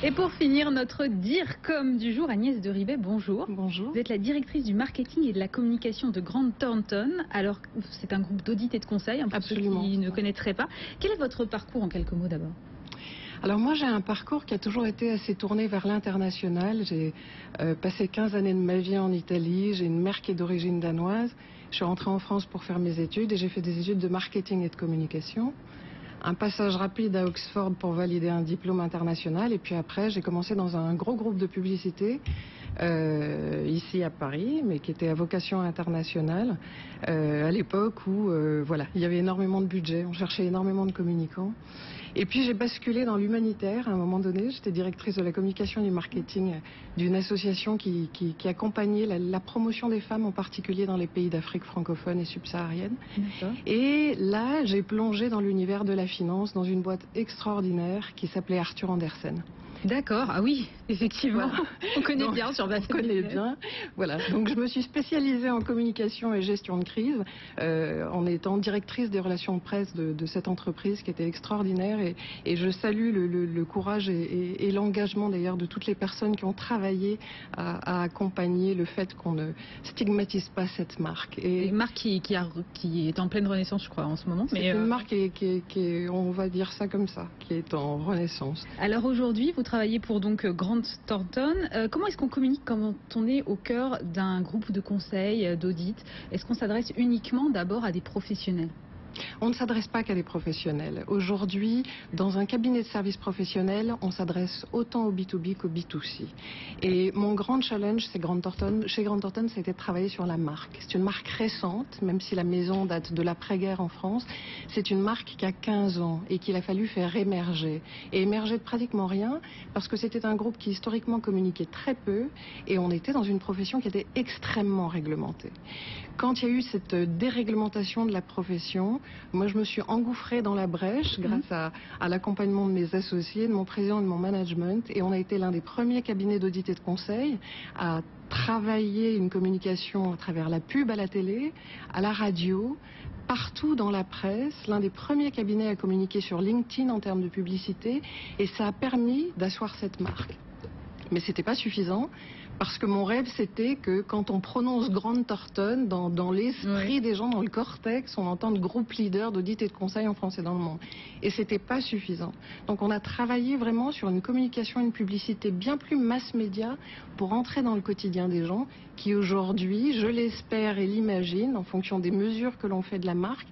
Et pour finir, notre DIRCOM du jour, Agnès de Ribet, bonjour. Bonjour. Vous êtes la directrice du marketing et de la communication de Grant Thornton. Alors, c'est un groupe d'audit et de conseil, pour Absolument. ceux qui ne connaîtraient pas. Quel est votre parcours en quelques mots d'abord? Alors moi j'ai un parcours qui a toujours été assez tourné vers l'international. J'ai passé 15 années de ma vie en Italie, j'ai une mère qui est d'origine danoise. Je suis rentrée en France pour faire mes études et j'ai fait des études de marketing et de communication. Un passage rapide à Oxford pour valider un diplôme international et puis après j'ai commencé dans un gros groupe de publicité ici à Paris, mais qui était à vocation internationale à l'époque où voilà, il y avait énormément de budget, on cherchait énormément de communicants. Et puis j'ai basculé dans l'humanitaire à un moment donné. J'étais directrice de la communication et du marketing d'une association qui accompagnait la promotion des femmes, en particulier dans les pays d'Afrique francophone et subsaharienne. Et là, j'ai plongé dans l'univers de la finance, dans une boîte extraordinaire qui s'appelait Arthur Andersen. D'accord, ah oui, effectivement, voilà. On connaît bien sur base. On connaît bien, voilà. Donc je me suis spécialisée en communication et gestion de crise, en étant directrice des relations de presse de cette entreprise qui était extraordinaire et je salue le courage et l'engagement d'ailleurs de toutes les personnes qui ont travaillé à accompagner le fait qu'on ne stigmatise pas cette marque. Et une marque qui est en pleine renaissance, je crois, en ce moment. C'est une marque qui est, on va dire ça comme ça, qui est en renaissance. Alors aujourd'hui, vous travaillez pour donc Grant Thornton. Comment est-ce qu'on communique quand on est au cœur d'un groupe de conseil, d'audit? Est-ce qu'on s'adresse uniquement d'abord à des professionnels? On ne s'adresse pas qu'à des professionnels. Aujourd'hui, dans un cabinet de services professionnels, on s'adresse autant au B2B qu'au B2C. Et mon grand challenge, chez Grant Thornton, c'était de travailler sur la marque. C'est une marque récente, même si la maison date de l'après-guerre en France. C'est une marque qui a 15 ans et qu'il a fallu faire émerger. Et émerger de pratiquement rien, parce que c'était un groupe qui historiquement communiquait très peu et on était dans une profession qui était extrêmement réglementée. Quand il y a eu cette déréglementation de la profession, moi je me suis engouffrée dans la brèche grâce à l'accompagnement de mes associés, de mon président et de mon management, et on a été l'un des premiers cabinets d'audit et de conseil à travailler une communication à travers la pub à la télé, à la radio, partout dans la presse, l'un des premiers cabinets à communiquer sur LinkedIn en termes de publicité, et ça a permis d'asseoir cette marque. Mais c'était pas suffisant, parce que mon rêve c'était que quand on prononce Grant Thornton, dans l'esprit des gens, dans le cortex, on entend groupe leader d'audit et de conseil en France et dans le monde. Et c'était pas suffisant. Donc on a travaillé vraiment sur une communication, une publicité bien plus mass média pour entrer dans le quotidien des gens qui aujourd'hui, je l'espère et l'imagine, en fonction des mesures que l'on fait de la marque,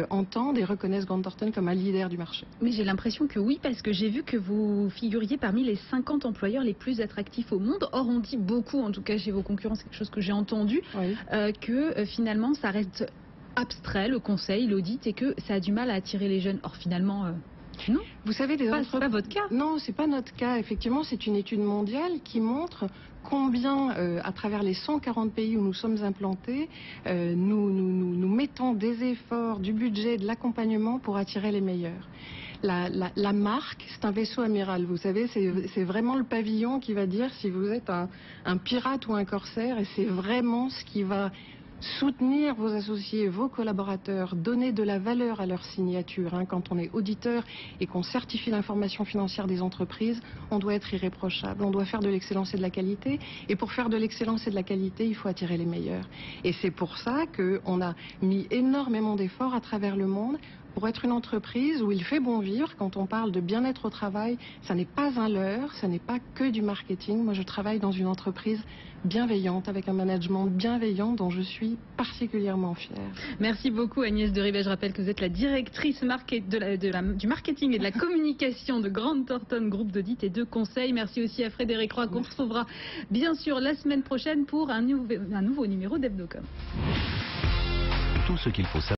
entendent et reconnaissent Grant Thornton comme un leader du marché. Mais j'ai l'impression que oui, parce que j'ai vu que vous figuriez parmi les 50 employeurs les plus attractifs au monde. Or, on dit beaucoup, en tout cas chez vos concurrents, c'est quelque chose que j'ai entendu, que finalement ça reste abstrait, le conseil, l'audit, et que ça a du mal à attirer les jeunes. Or finalement... non. Vous savez, c'est pas votre cas. Non, c'est pas notre cas. Effectivement, c'est une étude mondiale qui montre combien, à travers les 140 pays où nous sommes implantés, nous mettons des efforts, du budget, de l'accompagnement pour attirer les meilleurs. La marque, c'est un vaisseau amiral, vous savez, c'est vraiment le pavillon qui va dire si vous êtes un pirate ou un corsaire, et c'est vraiment ce qui va soutenir vos associés, vos collaborateurs, donner de la valeur à leur signature. Quand on est auditeur et qu'on certifie l'information financière des entreprises, on doit être irréprochable, on doit faire de l'excellence et de la qualité. Et pour faire de l'excellence et de la qualité, il faut attirer les meilleurs. Et c'est pour ça qu'on a mis énormément d'efforts à travers le monde pour être une entreprise où il fait bon vivre. Quand on parle de bien-être au travail, ça n'est pas un leurre, ça n'est pas que du marketing. Moi, je travaille dans une entreprise bienveillante, avec un management bienveillant dont je suis particulièrement fière. Merci beaucoup Agnès de Ribet. Je rappelle que vous êtes la directrice du marketing et de la communication de Grant Thornton, groupe d'audit et de conseil. Merci aussi à Frédéric Roy, qu'on retrouvera bien sûr la semaine prochaine pour un nouveau numéro d'Hebdocom. Tout ce qu'il faut savoir.